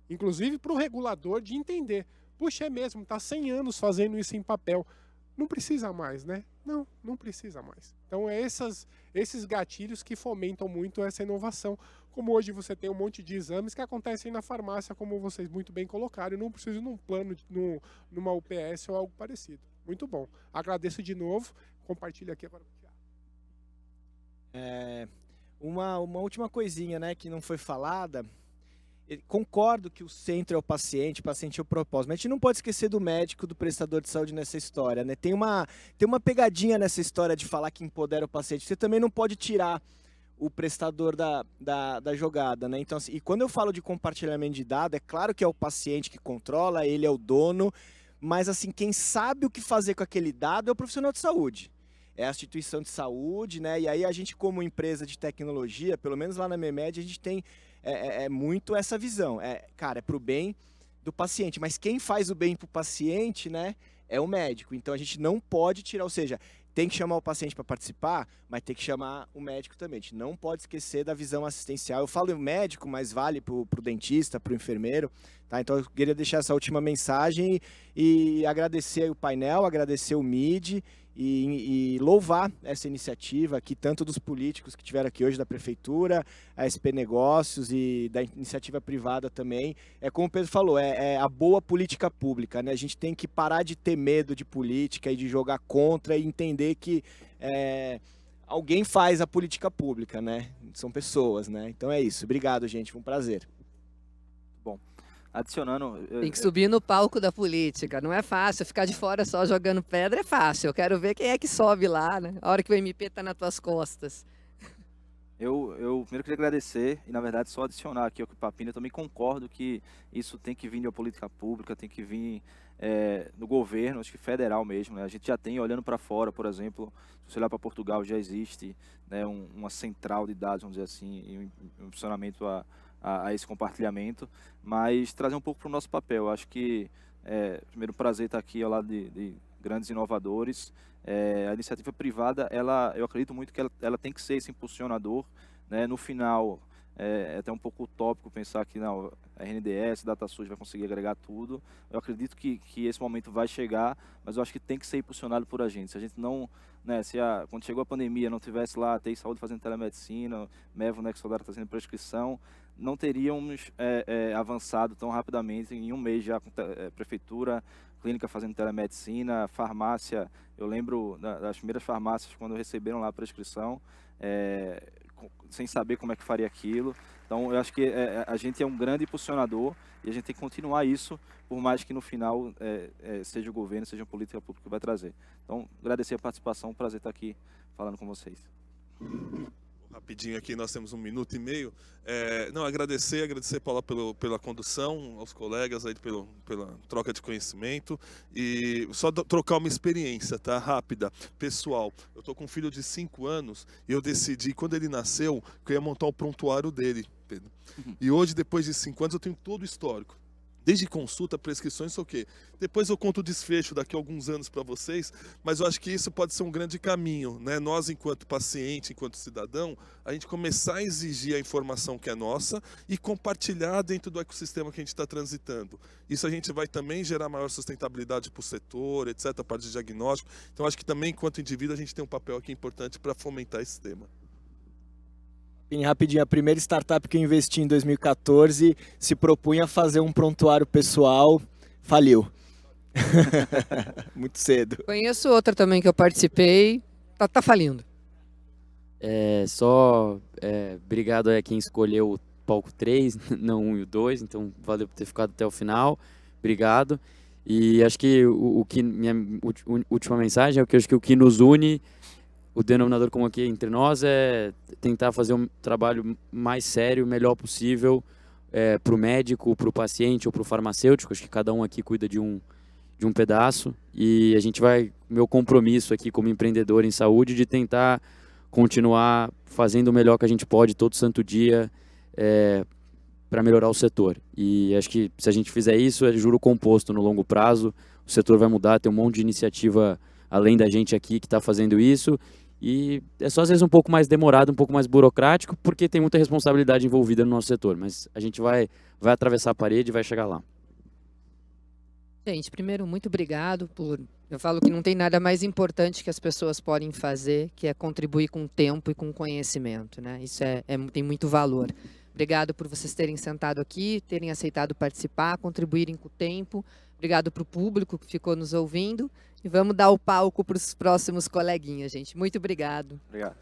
inclusive para o regulador de entender. Puxa, é mesmo, está 100 anos fazendo isso em papel. Não precisa mais, né? Não precisa mais. Então, esses gatilhos que fomentam muito essa inovação. Como hoje você tem um monte de exames que acontecem na farmácia, como vocês muito bem colocaram, e não precisa num plano, numa UPS ou algo parecido. Muito bom. Agradeço de novo. Compartilha aqui agora. Uma última coisinha, né, que não foi falada. Concordo que o centro é o paciente é o propósito, mas a gente não pode esquecer do médico, do prestador de saúde nessa história, né? Tem uma pegadinha nessa história de falar que empodera o paciente. Você também não pode tirar o prestador da jogada, né? Então, assim, e quando eu falo de compartilhamento de dados, é claro que é o paciente que controla, ele é o dono, mas assim, quem sabe o que fazer com aquele dado é o profissional de saúde. É a instituição de saúde, né? E aí a gente, como empresa de tecnologia, pelo menos lá na MEMED, a gente tem muito essa visão. Cara, é pro bem do paciente. Mas quem faz o bem pro paciente, né, é o médico. Então a gente não pode tirar, ou seja, tem que chamar o paciente para participar, mas tem que chamar o médico também. A gente não pode esquecer da visão assistencial. Eu falo médico, mas vale pro dentista, pro enfermeiro. Tá? Então eu queria deixar essa última mensagem e agradecer o painel, agradecer o MID e louvar essa iniciativa aqui, tanto dos políticos que tiveram aqui hoje, da Prefeitura, a SP Negócios e da iniciativa privada também. Como o Pedro falou, é a boa política pública, né? A gente tem que parar de ter medo de política e de jogar contra e entender que alguém faz a política pública, né? São pessoas, né? Então é isso. Obrigado, gente. Foi um prazer. Bom, adicionando... Tem que subir no palco da política, não é fácil. Ficar de fora só jogando pedra é fácil. Eu quero ver quem é que sobe lá, né? A hora que o MP está nas tuas costas. Eu primeiro queria agradecer e, na verdade, só adicionar aqui ao que o Papini, eu também concordo que isso tem que vir de uma política pública, tem que vir do governo, acho que federal mesmo, né? A gente já tem, olhando para fora, por exemplo, se você olhar para Portugal, já existe, né, uma central de dados, vamos dizer assim, e um funcionamento a esse compartilhamento, mas trazer um pouco para o nosso papel. Eu acho que, primeiro, prazer estar aqui ao lado de grandes inovadores. A iniciativa privada, eu acredito muito que ela tem que ser esse impulsionador, né? No final, é até um pouco utópico pensar que não, a RNDS, DataSUS vai conseguir agregar tudo. Eu acredito que esse momento vai chegar, mas eu acho que tem que ser impulsionado por a gente. Se a gente não, né, quando chegou a pandemia, não tivesse lá a TI Saúde fazendo telemedicina, Mevo, Nexodara fazendo prescrição, não teríamos avançado tão rapidamente. Em um mês já com prefeitura, clínica fazendo telemedicina, farmácia. Eu lembro das primeiras farmácias quando receberam lá a prescrição, sem saber como é que faria aquilo. Então, eu acho que a gente é um grande impulsionador e a gente tem que continuar isso, por mais que no final seja o governo, seja a política pública que vai trazer. Então, agradecer a participação, um prazer estar aqui falando com vocês. rapidinho aqui, nós temos 1 minuto e meio. Não, agradecer, Paula, pela condução, aos colegas aí pela troca de conhecimento e só trocar uma experiência, tá? Rápida, pessoal. Eu tô com um filho de 5 anos e eu decidi, quando ele nasceu, que eu ia montar o prontuário dele, Pedro. E hoje, depois de 5 anos, eu tenho todo o histórico. Desde consulta, prescrições, sei o quê. Depois eu conto o desfecho daqui a alguns anos para vocês, mas eu acho que isso pode ser um grande caminho, né? Nós, enquanto paciente, enquanto cidadão, a gente começar a exigir a informação que é nossa e compartilhar dentro do ecossistema que a gente está transitando. Isso a gente vai também gerar maior sustentabilidade para o setor, etc., a parte de diagnóstico. Então, acho que também, enquanto indivíduo, a gente tem um papel aqui importante para fomentar esse tema. Rapidinho, a primeira startup que eu investi em 2014 se propunha a fazer um prontuário pessoal, faliu. Muito cedo. Conheço outra também que eu participei, tá falindo. Obrigado a quem escolheu o palco 3, não 1 e o 2, então valeu por ter ficado até o final, obrigado. E acho que minha última mensagem é que eu acho que o que nos une, o denominador comum aqui entre nós é tentar fazer um trabalho mais sério, o melhor possível para o médico, para o paciente ou para o farmacêutico. Acho que cada um aqui cuida de um pedaço e a gente meu compromisso aqui como empreendedor em saúde de tentar continuar fazendo o melhor que a gente pode todo santo dia para melhorar o setor. E acho que se a gente fizer isso, é juro composto no longo prazo, o setor vai mudar, tem um monte de iniciativa além da gente aqui que está fazendo isso, e é só às vezes um pouco mais demorado, um pouco mais burocrático, porque tem muita responsabilidade envolvida no nosso setor, mas a gente vai atravessar a parede e vai chegar lá. Gente, primeiro, muito obrigado eu falo que não tem nada mais importante que as pessoas podem fazer, que é contribuir com tempo e com conhecimento, né? Isso tem muito valor. Obrigado por vocês terem sentado aqui, terem aceitado participar, contribuírem com o tempo. Obrigado para o público que ficou nos ouvindo. E vamos dar o palco para os próximos coleguinhas, gente. Muito obrigado. Obrigado.